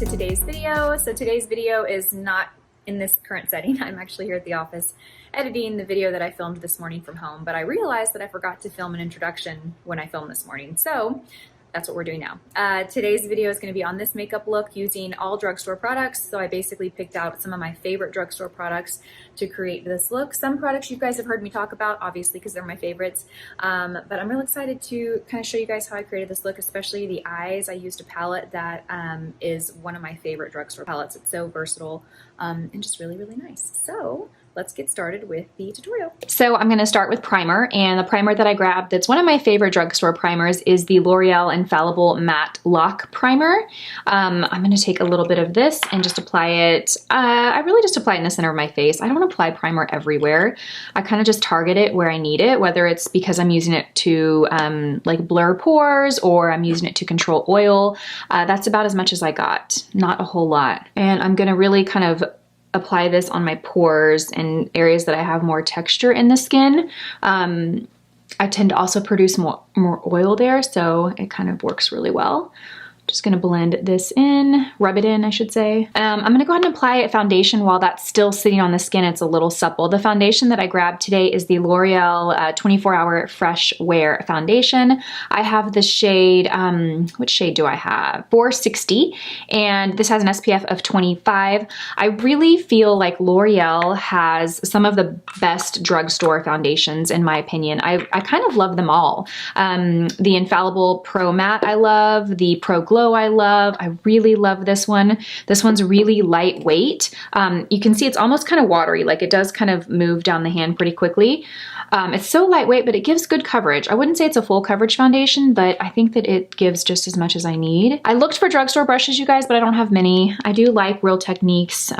to today's video. So today's video is not in this current setting. I'm actually here at the office editing the video that I filmed this morning from home, but I realized that I forgot to film an introduction when I filmed this morning. So that's what we're doing now. Today's video is going to be on this makeup look using all drugstore products. So I basically picked out some of my favorite drugstore products to create this look. Some products you guys have heard me talk about, obviously, because they're my favorites. But I'm real excited to kind of show you guys how I created this look, especially the eyes. I used a palette that is one of my favorite drugstore palettes. It's so versatile and just really, really nice. So let's get started with the tutorial. So I'm going to start with primer, and the primer that I grabbed that's one of my favorite drugstore primers is the L'Oreal Infallible Matte Lock Primer. I'm going to take a little bit of this and just apply it. I really just apply it in the center of my face. I don't apply primer everywhere. I kind of just target it where I need it, whether it's because I'm using it to like blur pores or I'm using it to control oil. That's about as much as I got, not a whole lot. And I'm going to really kind of apply this on my pores and areas that I have more texture in the skin. I tend to also produce more oil there, so it kind of works really well. Just gonna blend this in, rub it in, I should say. I'm gonna go ahead and apply a foundation while that's still sitting on the skin. It's a little supple. The foundation that I grabbed today is the L'Oreal 24 Hour Fresh Wear Foundation. I have the shade, which shade do I have? 460, and this has an SPF of 25. I really feel like L'Oreal has some of the best drugstore foundations in my opinion. I kind of love them all. The Infallible Pro Matte I love, the Pro Glow I love. I really love this one. This one's really lightweight. You can see it's almost kind of watery, like it does kind of move down the hand pretty quickly. It's so lightweight, but it gives good coverage. I wouldn't say it's a full coverage foundation, but I think that it gives just as much as I need. I looked for drugstore brushes, you guys, but I don't have many. I do like Real Techniques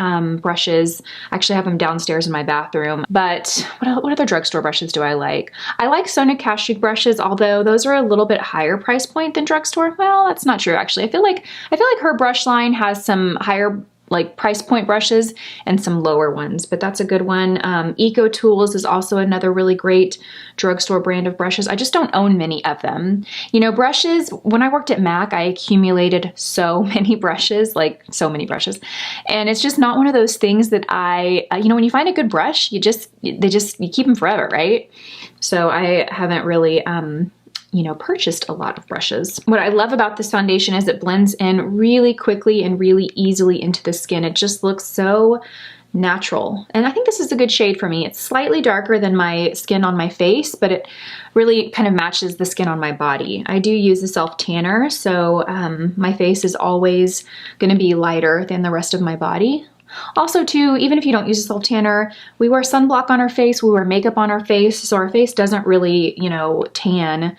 brushes. I actually have them downstairs in my bathroom, but what other drugstore brushes do I like? I like Sona Cash brushes, although those are a little bit higher price point than drugstore. Well, that's not true, actually. I feel like her brush line has some higher like price point brushes and some lower ones, but that's a good one. Eco Tools is also another really great drugstore brand of brushes. I just don't own many of them. You know, brushes, when I worked at MAC, I accumulated so many brushes, like so many brushes. And it's just not one of those things that you know, when you find a good brush, you keep them forever, right? So I haven't really, you know, purchased a lot of brushes. What I love about this foundation is it blends in really quickly and really easily into the skin. It just looks so natural. And I think this is a good shade for me. It's slightly darker than my skin on my face, but it really kind of matches the skin on my body. I do use a self tanner, so my face is always gonna be lighter than the rest of my body. Also too, even if you don't use a self tanner, we wear sunblock on our face, we wear makeup on our face, so our face doesn't really, you know, tan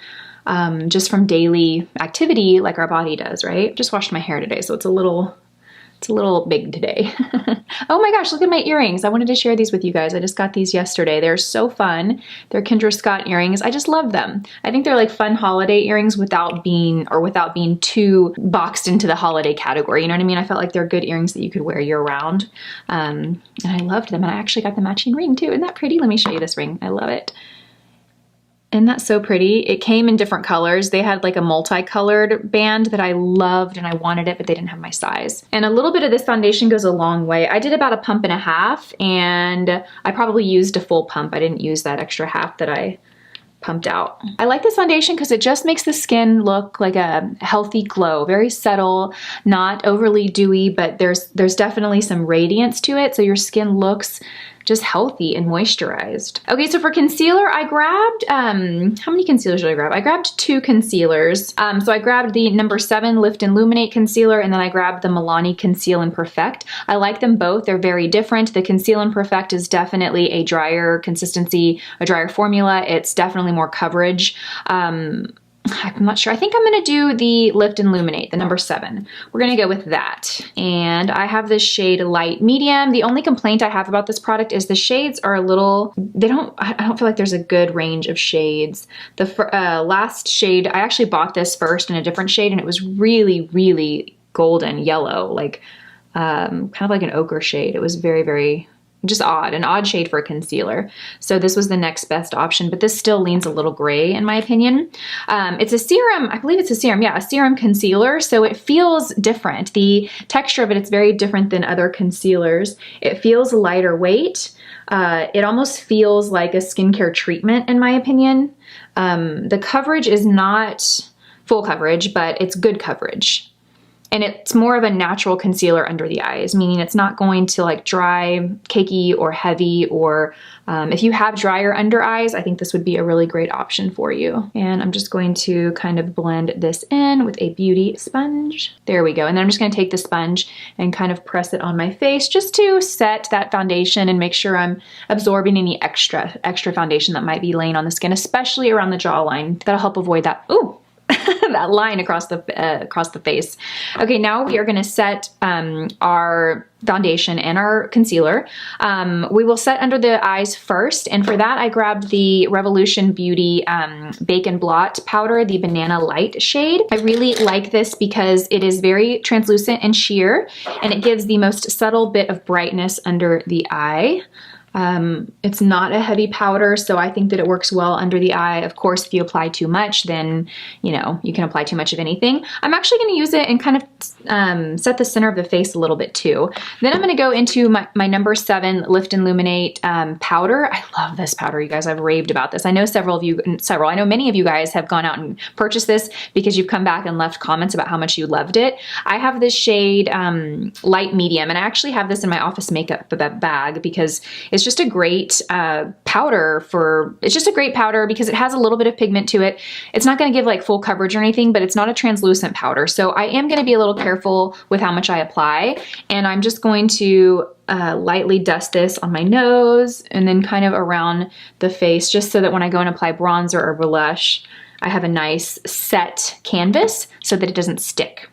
just from daily activity like our body does, right? Just washed my hair today, so it's a little big today. Oh my gosh, look at my earrings. I wanted to share these with you guys. I just got these yesterday. They're so fun. They're Kendra Scott earrings. I just love them. I think they're like fun holiday earrings without being too boxed into the holiday category. You know what I mean? I felt like they're good earrings that you could wear year round. And I loved them. And I actually got the matching ring too. Isn't that pretty? Let me show you this ring. I love it. Isn't that so pretty? It came in different colors. They had like a multicolored band that I loved and I wanted it, but they didn't have my size. And a little bit of this foundation goes a long way. I did about a pump and a half, and I probably used a full pump. I didn't use that extra half that I pumped out. I like this foundation because it just makes the skin look like a healthy glow, very subtle, not overly dewy, but there's definitely some radiance to it, so your skin looks just healthy and moisturized. Okay, so for concealer, I grabbed, how many concealers did I grab? I grabbed 2 concealers. So I grabbed the number 7 Lift and Illuminate Concealer, and then I grabbed the Milani Conceal and Perfect. I like them both. They're very different. The Conceal and Perfect is definitely a drier consistency, a drier formula. It's definitely more coverage. I'm not sure. I think I'm going to do the Lift and Illuminate, the number 7. We're going to go with that. And I have this shade Light Medium. The only complaint I have about this product is the shades are a little, I don't feel like there's a good range of shades. The last shade, I actually bought this first in a different shade, and it was really, really golden yellow, like kind of like an ochre shade. It was very, very just odd, an odd shade for a concealer. So this was the next best option, but this still leans a little gray in my opinion. It's a serum, I believe it's a serum, yeah, a serum concealer, so it feels different. The texture of it, it's very different than other concealers. It feels lighter weight. It almost feels like a skincare treatment in my opinion. The coverage is not full coverage, but it's good coverage. And it's more of a natural concealer under the eyes, meaning it's not going to like dry, cakey, or heavy, or if you have drier under eyes, I think this would be a really great option for you. And I'm just going to kind of blend this in with a beauty sponge. There we go. And then I'm just gonna take the sponge and kind of press it on my face just to set that foundation and make sure I'm absorbing any extra foundation that might be laying on the skin, especially around the jawline. That'll help avoid that, ooh, that line across the face. Okay, now we are going to set our foundation and our concealer. We will set under the eyes first, and for that I grabbed the Revolution Beauty Bake and Blot powder, the Banana Light shade. I really like this because it is very translucent and sheer, and it gives the most subtle bit of brightness under the eye. It's not a heavy powder, so I think that it works well under the eye. Of course, if you apply too much, then, you know, you can apply too much of anything. I'm actually going to use it and kind of set the center of the face a little bit too. Then I'm going to go into my number 7 Lift and Illuminate powder. I love this powder, you guys. I've raved about this. I know I know many of you guys have gone out and purchased this because you've come back and left comments about how much you loved it. I have this shade Light Medium, and I actually have this in my office makeup bag because it's just a great powder it's just a great powder because it has a little bit of pigment to it. It's not going to give like full coverage or anything, but it's not a translucent powder. So I am going to be a little careful with how much I apply, and I'm just going to lightly dust this on my nose and then kind of around the face, just so that when I go and apply bronzer or blush, I have a nice set canvas so that it doesn't stick.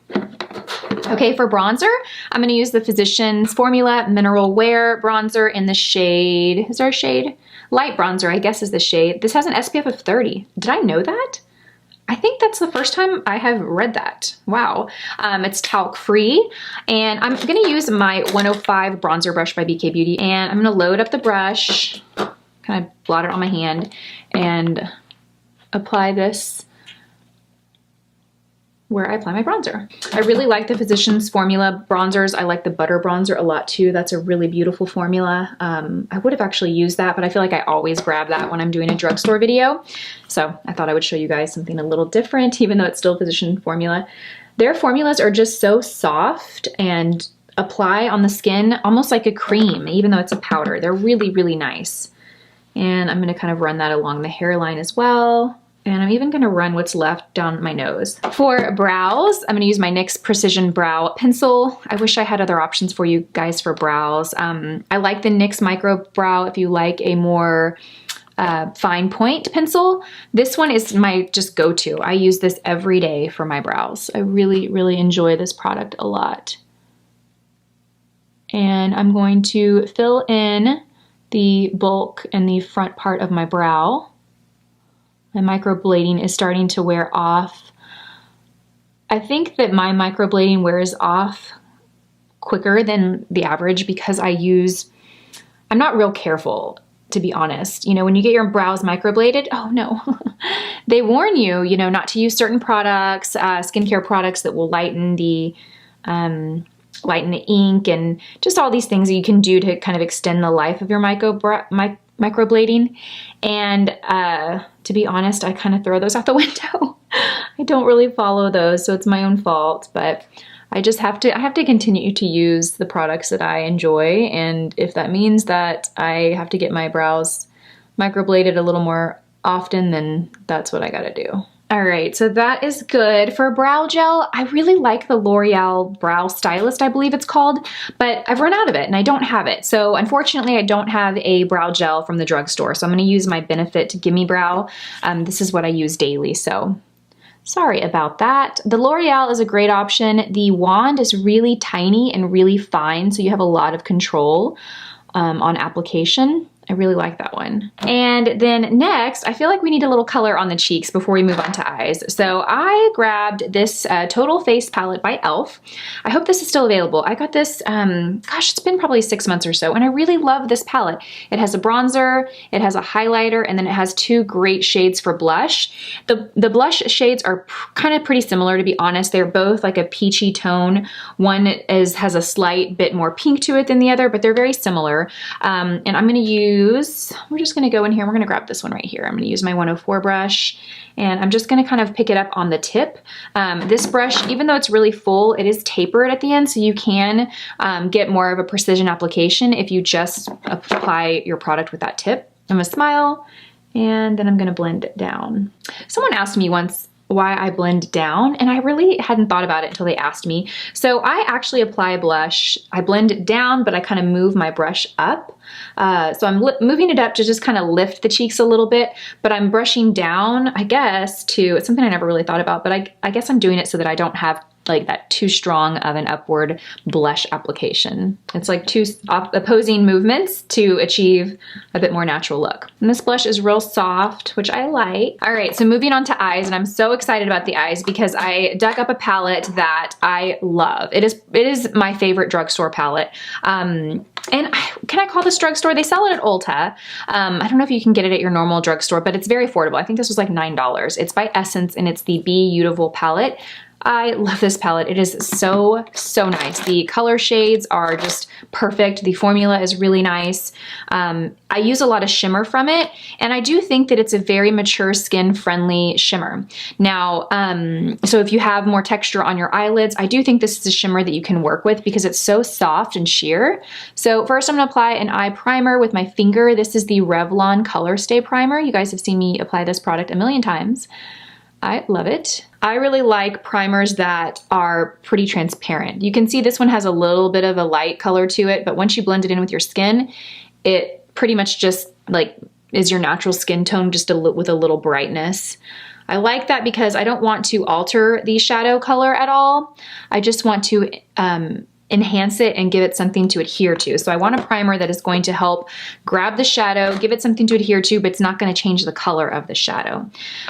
Okay, for bronzer, I'm going to use the Physicians Formula Mineral Wear bronzer in the shade, is there a shade? Light bronzer, I guess is the shade. This has an SPF of 30. Did I know that? I think that's the first time I have read that. Wow. It's talc free, and I'm going to use my 105 bronzer brush by BK Beauty, and I'm going to load up the brush, kind of blot it on my hand, and apply this where I apply my bronzer. I really like the Physicians Formula bronzers. I like the Butter bronzer a lot too. That's a really beautiful formula. I would have actually used that, but I feel like I always grab that when I'm doing a drugstore video. So I thought I would show you guys something a little different, even though it's still Physician Formula. Their formulas are just so soft and apply on the skin almost like a cream, even though it's a powder. They're really, really nice. And I'm gonna kind of run that along the hairline as well. And I'm even gonna run what's left down my nose. For brows, I'm gonna use my NYX Precision Brow Pencil. I wish I had other options for you guys for brows. I like the NYX Micro Brow if you like a more fine point pencil. This one is my just go-to. I use this every day for my brows. I really, really enjoy this product a lot. And I'm going to fill in the bulk and the front part of my brow. My microblading is starting to wear off. I think that my microblading wears off quicker than the average because I'm not real careful, to be honest. You know, when you get your brows microbladed, oh no. They warn you, you know, not to use certain products, skincare products that will lighten the ink and just all these things that you can do to kind of extend the life of your microblading. And to be honest, I kind of throw those out the window. I don't really follow those, so it's my own fault, but I have to continue to use the products that I enjoy, and if that means that I have to get my brows microbladed a little more often, then that's what I gotta do. All right, so that is good. For brow gel, I really like the L'Oreal Brow Stylist, I believe it's called, but I've run out of it and I don't have it. So unfortunately, I don't have a brow gel from the drugstore. So I'm gonna use my Benefit Gimme Brow. This is what I use daily, so sorry about that. The L'Oreal is a great option. The wand is really tiny and really fine, so you have a lot of control on application. I really like that one. And then next, I feel like we need a little color on the cheeks before we move on to eyes. So I grabbed this Total Face palette by e.l.f. I hope this is still available. I got this, gosh, it's been probably 6 months or so, and I really love this palette. It has a bronzer, it has a highlighter, and then it has 2 great shades for blush. The blush shades are kind of pretty similar, to be honest. They're both like a peachy tone. One has a slight bit more pink to it than the other, but they're very similar. And I'm gonna use, we're just gonna go in here, we're gonna grab this one right here. I'm gonna use my 104 brush, and I'm just gonna kind of pick it up on the tip. This brush, even though it's really full, it is tapered at the end, so you can get more of a precision application if you just apply your product with that tip. I'm gonna smile, and then I'm gonna blend it down. Someone asked me once why I blend down, and I really hadn't thought about it until they asked me. So I actually apply blush, I blend it down, but I kind of move my brush up. So I'm moving it up to just kind of lift the cheeks a little bit, but I'm brushing down, I guess, it's something I never really thought about, but I guess I'm doing it so that I don't have like that too strong of an upward blush application. It's like 2 opposing movements to achieve a bit more natural look. And this blush is real soft, which I like. All right, so moving on to eyes, and I'm so excited about the eyes because I dug up a palette that I love. It is my favorite drugstore palette. And can I call this drugstore? They sell it at Ulta. I don't know if you can get it at your normal drugstore, but it's very affordable. I think this was like $9. It's by Essence, and it's the BEAUTY palette. I love this palette. It is so, so nice. The color shades are just perfect. The formula is really nice. I use a lot of shimmer from it, and I do think that it's a very mature skin friendly shimmer. Now, so if you have more texture on your eyelids, I do think this is a shimmer that you can work with because it's so soft and sheer. So first I'm gonna apply an eye primer with my finger. This is the Revlon Color Stay Primer. You guys have seen me apply this product a million times. I love it. I really like primers that are pretty transparent. You can see this one has a little bit of a light color to it, but once you blend it in with your skin, it pretty much just like is your natural skin tone, just with a little brightness. I like that because I don't want to alter the shadow color at all. I just want to enhance it and give it something to adhere to. So I want a primer that is going to help grab the shadow, give it something to adhere to, but it's not going to change the color of the shadow.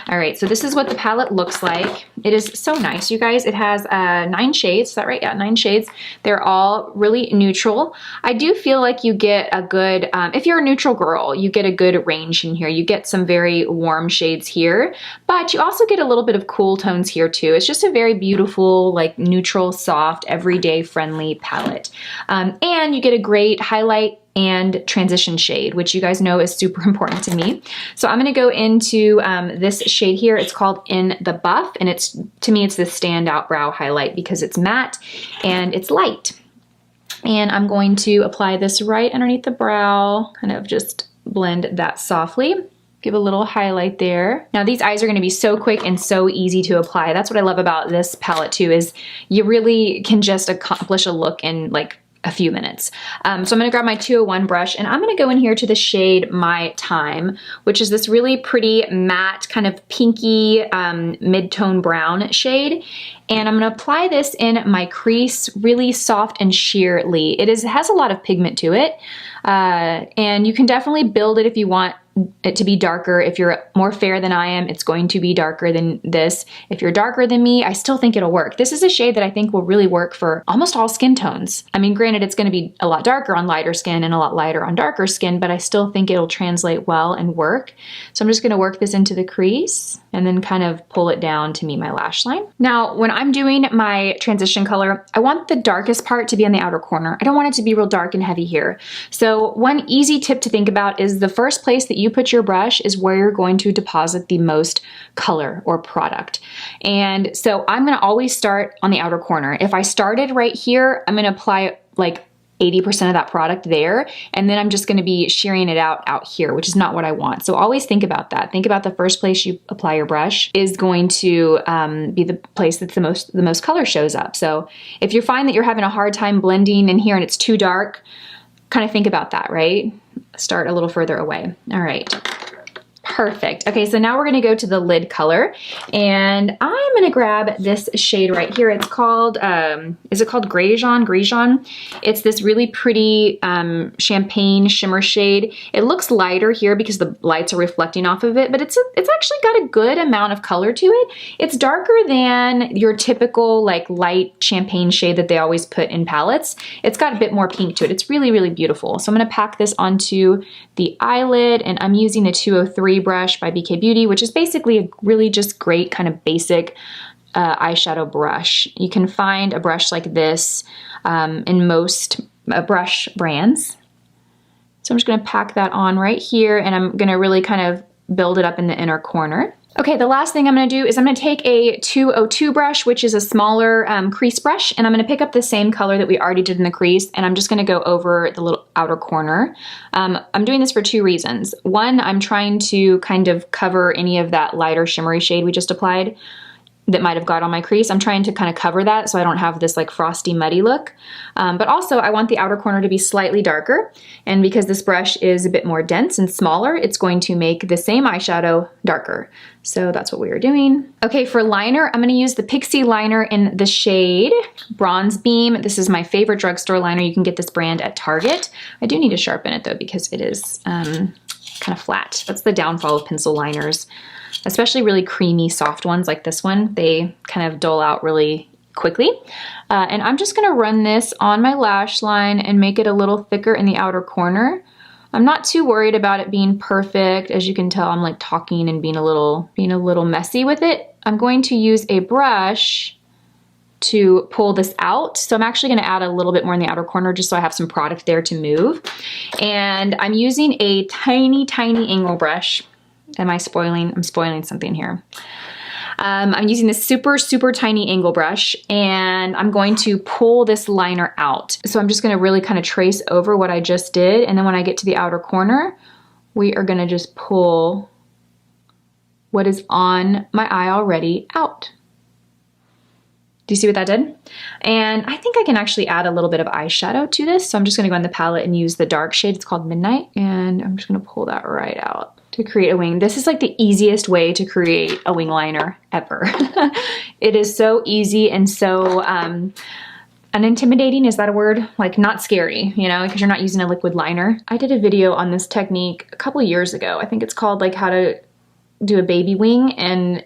All right, so this is what the palette looks like. It is so nice, you guys. It has 9 shades, is that right? Yeah, 9 shades. They're all really neutral. I do feel like you get a good, if you're a neutral girl, you get a good range in here. You get some very warm shades here, but you also get a little bit of cool tones here too. It's just a very beautiful, like neutral, soft, everyday friendly palette. And you get a great highlight and transition shade, which you guys know is super important to me. So I'm gonna go into this shade here. It's called In the Buff, and to me it's the standout brow highlight because it's matte and it's light. And I'm going to apply this right underneath the brow, kind of just blend that softly. Give a little highlight there. Now these eyes are gonna be so quick and so easy to apply. That's what I love about this palette too, is you really can just accomplish a look in like a few minutes. So I'm gonna grab my 201 brush, and I'm gonna go in here to the shade My Time, which is this really pretty matte, kind of pinky mid-tone brown shade. And I'm gonna apply this in my crease, really soft and sheerly. It has a lot of pigment to it, and you can definitely build it if you want it to be darker. If you're more fair than I am, it's going to be darker than this. If you're darker than me, I still think it'll work. This is a shade that I think will really work for almost all skin tones. I mean, granted, it's gonna be a lot darker on lighter skin and a lot lighter on darker skin, but I still think it'll translate well and work. So I'm just gonna work this into the crease and then kind of pull it down to meet my lash line. Now, when I'm doing my transition color, I want the darkest part to be on the outer corner. I don't want it to be real dark and heavy here. So one easy tip to think about is the first place that you put your brush is where you're going to deposit the most color or product. And so I'm gonna always start on the outer corner. If I started right here, I'm gonna apply like 80% of that product there, and then I'm just gonna be shearing it out here, which is not what I want. So always think about that. Think about the first place you apply your brush is going to be the place that's the most color shows up. So if you find that you're having a hard time blending in here and it's too dark, kind of think about that, right? Start a little further away. All right. Perfect. Okay, so now we're gonna go to the lid color, and I'm gonna grab this shade right here. It's called, is it called Greyjean? It's this really pretty champagne shimmer shade. It looks lighter here because the lights are reflecting off of it, but it's actually got a good amount of color to it. It's darker than your typical like light champagne shade that they always put in palettes. It's got a bit more pink to it. It's really, really beautiful. So I'm gonna pack this onto the eyelid, and I'm using a 203 brush by BK Beauty, which is basically a really just great kind of basic eyeshadow brush. You can find a brush like this in most brush brands. So I'm just gonna pack that on right here, and I'm gonna really kind of build it up in the inner corner. Okay, the last thing I'm gonna do is I'm gonna take a 202 brush, which is a smaller crease brush, and I'm gonna pick up the same color that we already did in the crease, and I'm just gonna go over the little outer corner. I'm doing this for two reasons. One, I'm trying to kind of cover any of that lighter shimmery shade we just applied that might have got on my crease. I'm trying to kind of cover that so I don't have this like frosty muddy look. But also I want the outer corner to be slightly darker, and because this brush is a bit more dense and smaller, it's going to make the same eyeshadow darker. So that's what we are doing. Okay, for liner, I'm gonna use the Pixie liner in the shade Bronze Beam. This is my favorite drugstore liner. You can get this brand at Target. I do need to sharpen it though because it is kind of flat. That's the downfall of pencil liners. Especially really creamy, soft ones like this one. They kind of dull out really quickly. And I'm just gonna run this on my lash line and make it a little thicker in the outer corner. I'm not too worried about it being perfect. As you can tell, I'm like talking and being a little messy with it. I'm going to use a brush to pull this out. So I'm actually gonna add a little bit more in the outer corner just so I have some product there to move. And I'm using a tiny, tiny angle brush. Am I spoiling? I'm spoiling something here. I'm using this super, super tiny angle brush, and I'm going to pull this liner out. So I'm just gonna really kind of trace over what I just did, and then when I get to the outer corner, we are gonna just pull what is on my eye already out. Do you see what that did? And I think I can actually add a little bit of eyeshadow to this. So I'm just gonna go in the palette and use the dark shade. It's called Midnight. And I'm just gonna pull that right out to create a wing. This is like the easiest way to create a wing liner ever. It is so easy and so unintimidating, is that a word? Like not scary, you know, because you're not using a liquid liner. I did a video on this technique a couple of years ago. I think it's called like how to do a baby wing. And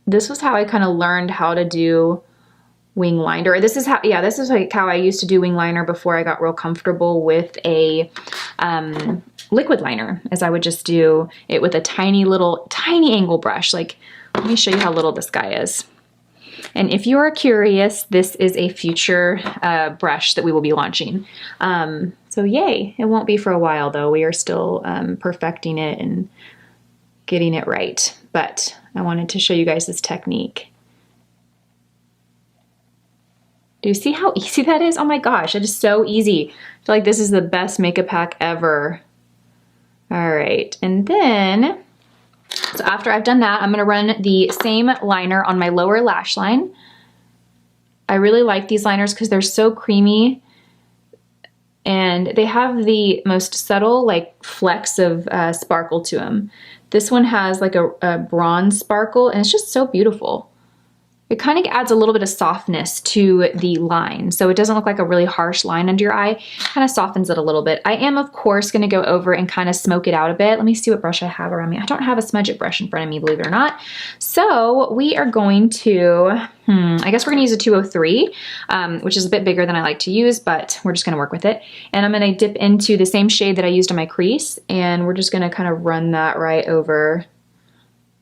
this was how I kind of learned how to do wing liner. This is how, yeah, this is like how I used to do wing liner before I got real comfortable with a liquid liner, as I would just do it with a tiny angle brush. Like, let me show you how little this guy is. And if you are curious, this is a future brush that we will be launching. So yay, it won't be for a while though. We are still perfecting it and getting it right. But I wanted to show you guys this technique. Do you see how easy that is? Oh my gosh, it is so easy. I feel like this is the best makeup hack ever. All right, and then, so after I've done that, I'm gonna run the same liner on my lower lash line. I really like these liners because they're so creamy and they have the most subtle like flecks of sparkle to them. This one has like a bronze sparkle and it's just so beautiful. It kind of adds a little bit of softness to the line. So it doesn't look like a really harsh line under your eye. Kind of softens it a little bit. I am, of course, going to go over and kind of smoke it out a bit. Let me see what brush I have around me. I don't have a smudge it brush in front of me, believe it or not. So we are going to, I guess we're going to use a 203, which is a bit bigger than I like to use, but we're just going to work with it. And I'm going to dip into the same shade that I used on my crease, and we're just going to kind of run that right over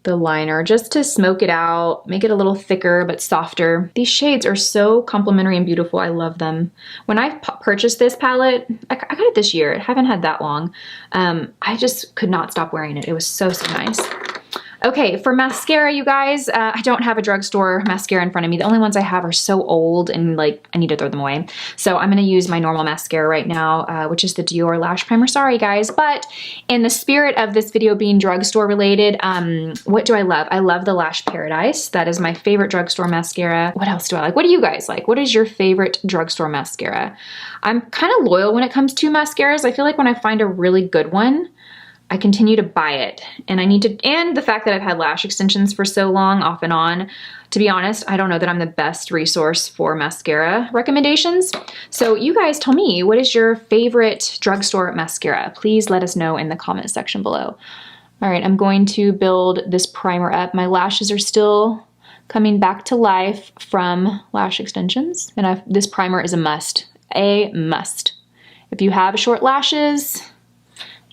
the liner just to smoke it out, make it a little thicker but softer. These shades are so complimentary and beautiful. I love them. When I purchased this palette, I got it this year. I haven't had that long. I just could not stop wearing it. It was so, so nice. Okay, for mascara, you guys, I don't have a drugstore mascara in front of me. The only ones I have are so old and like I need to throw them away. So I'm gonna use my normal mascara right now, which is the Dior Lash Primer. Sorry guys, but in the spirit of this video being drugstore related, what do I love? I love the Lash Paradise. That is my favorite drugstore mascara. What else do I like? What do you guys like? What is your favorite drugstore mascara? I'm kind of loyal when it comes to mascaras. I feel like when I find a really good one, I continue to buy it, and I need to, and the fact that I've had lash extensions for so long, off and on, to be honest, I don't know that I'm the best resource for mascara recommendations. So you guys tell me, what is your favorite drugstore mascara? Please let us know in the comment section below. All right, I'm going to build this primer up. My lashes are still coming back to life from lash extensions, and this primer is a must. A must. If you have short lashes,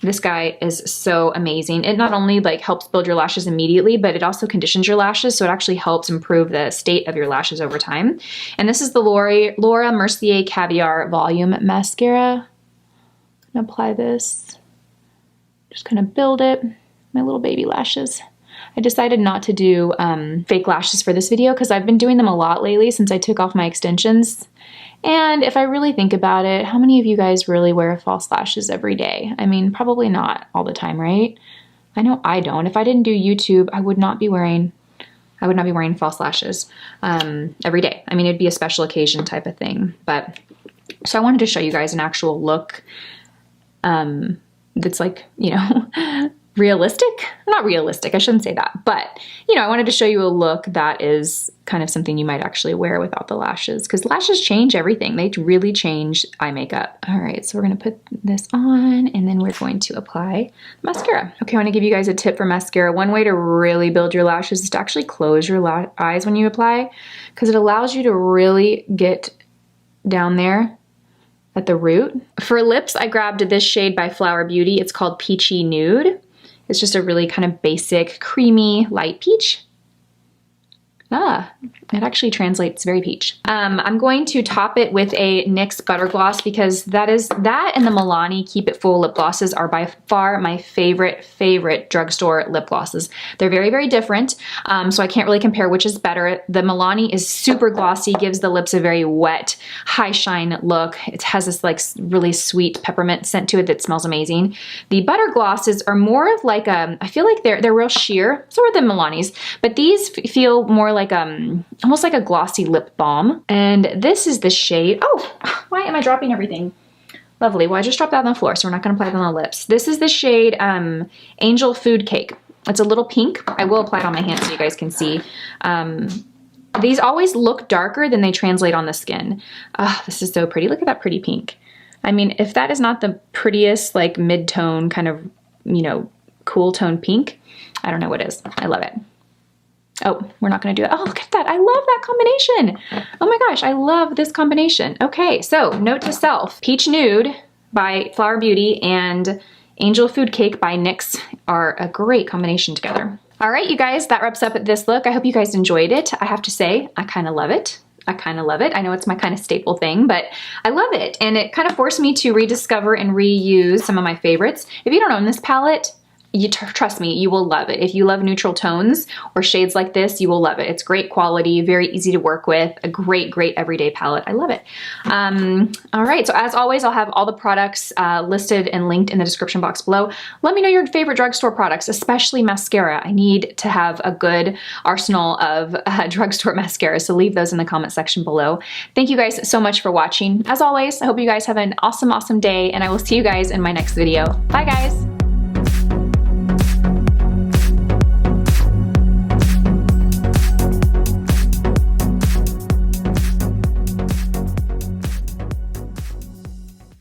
this guy is so amazing. It not only like helps build your lashes immediately, but it also conditions your lashes, so it actually helps improve the state of your lashes over time. And this is the Laura Mercier Caviar Volume Mascara. I'm gonna apply this. Just kind of build it. My little baby lashes. I decided not to do fake lashes for this video because I've been doing them a lot lately since I took off my extensions. And if I really think about it, how many of you guys really wear false lashes every day? I mean, probably not all the time, right? I know I don't. If I didn't do YouTube, I would not be wearing false lashes every day. I mean, it'd be a special occasion type of thing. But so I wanted to show you guys an actual look that's like, you know, realistic? Not realistic, I shouldn't say that, but you know, I wanted to show you a look that is kind of something you might actually wear without the lashes, because lashes change everything. They really change eye makeup. All right, so we're gonna put this on and then we're going to apply mascara. Okay, I wanna give you guys a tip for mascara. One way to really build your lashes is to actually close your eyes when you apply, because it allows you to really get down there at the root. For lips, I grabbed this shade by Flower Beauty. It's called Peachy Nude. It's just a really kind of basic, creamy, light peach. It actually translates very peach. I'm going to top it with a NYX Butter Gloss because that and the Milani Keep It Full lip glosses are by far my favorite drugstore lip glosses. They're very, very different, so I can't really compare which is better. The Milani is super glossy, gives the lips a very wet, high shine look. It has this like really sweet peppermint scent to it that smells amazing. The Butter Glosses are more of like I feel like they're real sheer. So are the Milani's, but these feel more like almost like a glossy lip balm. And this is the shade, oh, why am I dropping everything? Lovely, well I just dropped that on the floor, so we're not gonna apply it on the lips. This is the shade Angel Food Cake. It's a little pink. I will apply it on my hand so you guys can see. These always look darker than they translate on the skin. This is so pretty, look at that pretty pink. I mean, if that is not the prettiest like mid-tone kind of, you know, cool tone pink, I don't know what is. I love it. Oh, we're not gonna do that. Oh, look at that. I love that combination. Oh my gosh, I love this combination. Okay, so note to self, Peach Nude by Flower Beauty and Angel Food Cake by NYX are a great combination together. All right, you guys, that wraps up this look. I hope you guys enjoyed it. I have to say, I kind of love it. I kind of love it. I know it's my kind of staple thing, but I love it. And it kind of forced me to rediscover and reuse some of my favorites. If you don't own this palette, trust me, you will love it. If you love neutral tones or shades like this, you will love it. It's great quality, very easy to work with, a great everyday palette. I love it. All right, so as always, I'll have all the products listed and linked in the description box below. Let me know your favorite drugstore products, especially mascara. I need to have a good arsenal of drugstore mascara, so leave those in the comment section below. Thank you guys so much for watching. As always, I hope you guys have an awesome day, and I will see you guys in my next video. Bye, guys.